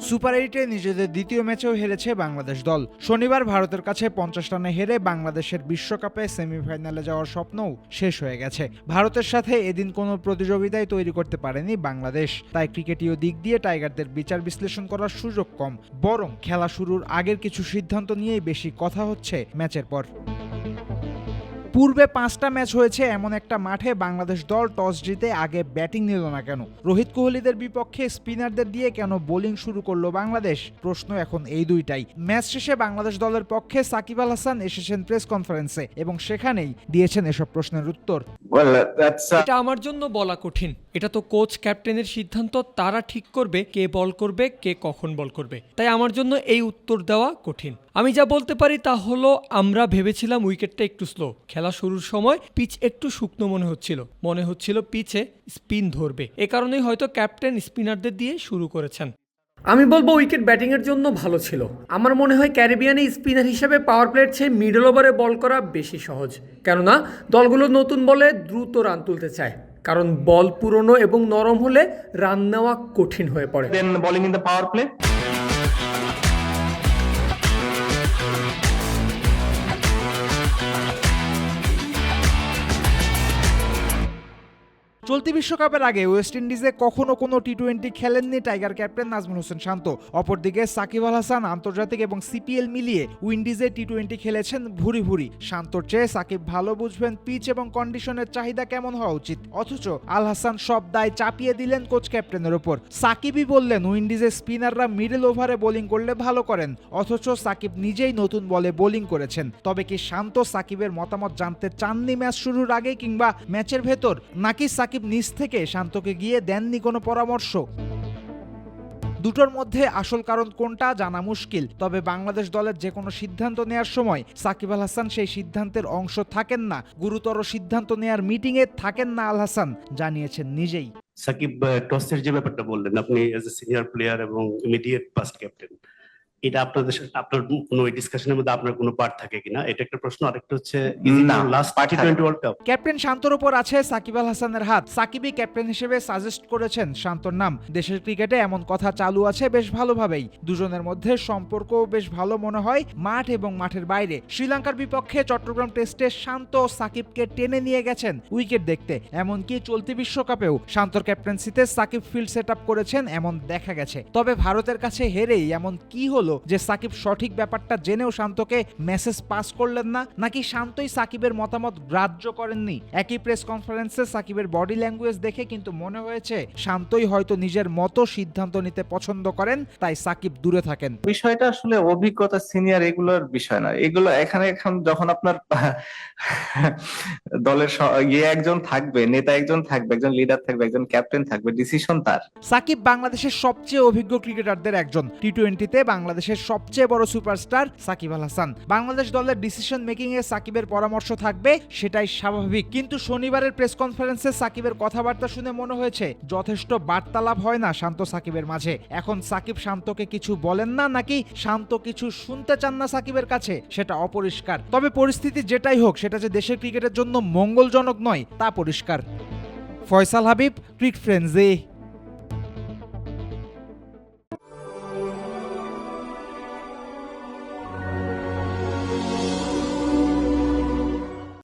Super 8-এ নিজেদের দ্বিতীয় ম্যাচেও হেরেছে বাংলাদেশ দল। শনিবার ভারতের কাছে 50 রানে হেরে বাংলাদেশের বিশ্বকাপে সেমিফাইনালে যাওয়ার স্বপ্নও শেষ হয়ে গেছে। ভারতের সাথে এদিন কোনো প্রতিযোগিতাই তৈরি করতে পারেনি বাংলাদেশ। তাই ক্রিকেটীয় দিক দিয়ে টাইগারদের বিচার বিশ্লেষণ করার সুযোগ কম, বরং খেলা শুরুর আগের কিছু সিদ্ধান্ত নিয়েই বেশি কথা হচ্ছে ম্যাচের পর। পূর্বে 5টা ম্যাচ হয়েছে এমন একটা মাঠে বাংলাদেশ দল টস জিতে আগে ব্যাটিং নিল না কেন? রোহিত কোহলিদের বিপক্ষে স্পিনারদের দিয়ে কেন বোলিং শুরু করলো বাংলাদেশ? প্রশ্ন এখন এই দুইটাই। ম্যাচ শেষে বাংলাদেশ দলের পক্ষে সাকিব আল হাসান এসেছেন প্রেস কনফারেন্সে এবং সেখানেই দিয়েছেন এসব প্রশ্নের উত্তর। এটা আমার জন্য বলা কঠিন। এটা তো কোচ ক্যাপ্টেনের সিদ্ধান্ত, তারা ঠিক করবে কে বল করবে, কে কখন বল করবে। তাই আমার জন্য এই উত্তর দেওয়া কঠিন। আমি যা বলতে পারি তা হলো, আমরা ভেবেছিলাম উইকেটটা একটু স্লো। খেলা শুরুর সময় পিচ একটু শুকনো মনে হচ্ছিল পিচে স্পিন ধরবে। এ কারণেই হয়তো ক্যাপ্টেন স্পিনারদের দিয়ে শুরু করেছেন। আমি বলবো উইকেট ব্যাটিংয়ের জন্য ভালো ছিল। আমার মনে হয় ক্যারিবিয়ানে স্পিনার হিসেবে পাওয়ার প্লের চেয়ে মিডল ওভারে বল করা বেশি সহজ, কেননা দলগুলো নতুন বলে দ্রুত রান তুলতে চায়। কারণ বল পুরনো এবং নরম হলে রান নেওয়া কঠিন হয়ে পড়ে। Then bowling in the power play. চলতি বিশ্বকাপের আগে ওয়েস্ট ইন্ডিজে কখনো কোনো টি-20 খেলেননি টাইগার ক্যাপ্টেন নাজমুল হোসেন শান্ত। অপরদিকে সাকিব আল হাসান আন্তর্জাতিক এবং সিপিএল মিলিয়ে উইন্ডিজে টি-20 খেলেছেন ভুরি ভুরি। শান্তর চেয়ে সাকিব ভালো বুঝবেন পিচ এবং কন্ডিশনের চাহিদা কেমন হওয়া উচিত, অথচ আল হাসান সব দায় চাপিয়ে দিলেন কোচ ক্যাপ্টেনের ওপর। সাকিবই বললেন উইন্ডিজের স্পিনাররা মিডল ওভারে বোলিং করলে ভালো করেন, অথচ সাকিব নিজেই নতুন বলে বোলিং করেছেন। তবে কি শান্ত সাকিবের মতামত জানতে চাননি ম্যাচ শুরুর আগে কিংবা ম্যাচের ভেতর, নাকি সাকিব নিজ থেকে শান্তকে গিয়ে দেননি কোনো পরামর্শ? দুটোর মধ্যে আসল কারণ কোনটা জানা মুশকিল। তবে বাংলাদেশ দলের যে কোনো সিদ্ধান্ত নেয়ার সময় সাকিব আল হাসান সেই সিদ্ধান্তের অংশ থাকেন না। গুরুতর সিদ্ধান্ত নেয়ার মিটিংয়ে থাকেন না আল হাসান, জানিয়েছেন নিজেই। সাকিব টসের যে ব্যাপারটা বললেন, আপনি এজ এ সিনিয়র প্লেয়ার এবং ইমিডিয়েট পাস্ট ক্যাপ্টেন, এটা আপনার কোনো ডিসকাশনের মধ্যে আপনার কোনো পার্ট থাকে কিনা, এটা একটা প্রশ্ন। আরেকটা হচ্ছে লাস্ট টি-20 ওয়ার্ল্ড কাপ ক্যাপ্টেন শান্তর উপর আছে সাকিব আল হাসানের হাত। সাকিবই ক্যাপ্টেন হিসেবে সাজেস্ট করেছেন শান্তর নাম। দেশের ক্রিকেটে এমন কথা চালু আছে বেশ ভালোভাবেই। দুজনের মধ্যে সম্পর্কও বেশ ভালো মনে হয় মাঠ এবং মাঠের বাইরে। শ্রীলঙ্কার বিপক্ষে চট্টগ্রাম টেস্টে শান্ত সাকিবকে টেনে নিয়ে গেছেন উইকেট দেখতে। এমনকি চলতি বিশ্বকাপেও শান্তর ক্যাপ্টেন্সিতে সাকিব ফিল্ড সেট আপ করেছেন এমন দেখা গেছে। তবে ভারতের কাছে হেরেই এমন কি হলো যে সাকিব সঠিক ব্যাপারটা জেনেও শান্তকে মেসেজ পাস করলেন না, নাকি শান্তই সাকিবের মতামত গ্রাহ্য করেননি? একই প্রেস কনফারেন্সে সাকিবের বডি ল্যাঙ্গুয়েজ দেখে কিন্তু মনে হয়েছে শান্তই হয়তো নিজের মতো সিদ্ধান্ত নিতে পছন্দ করেন, তাই সাকিব দূরে থাকেন। বিষয়টা আসলে অভিজ্ঞতা, সিনিয়র এগুলোর বিষয় না। এগুলো এখন যখন আপনার দলের একজন থাকবে, নেতা একজন থাকবে, একজন লিডার থাকবে, একজন ক্যাপ্টেন থাকবে, ডিসিশন তার। সাকিব বাংলাদেশের সবচেয়ে অভিজ্ঞ ক্রিকেটারদের একজন। টি-20-তে বাংলাদেশের সবচেয়ে বড় সুপারস্টার সাকিব আল হাসান। বাংলাদেশ দলের ডিসিশন মেকিং এ সাকিবের পরামর্শ থাকবে, সেটাই স্বাভাবিক। কিন্তু শনিবারের প্রেস কনফারেন্সে সাকিবের কথাবার্তা শুনে মনে হয়েছে যথেষ্ট বার্তালাপ হয় না শান্ত সাকিবের মাঝে। এখন সাকিব শান্তকে কিছু বলেন না, নাকি শান্ত কিছু শুনতে চান না সাকিবের কাছে, সেটা অপরিষ্কার। তবে পরিস্থিতি যেটাই হোক, সেটা যে দেশের ক্রিকেটের জন্য মঙ্গলজনক নয় তা পরিষ্কার। Faisal Habib, cricket friends.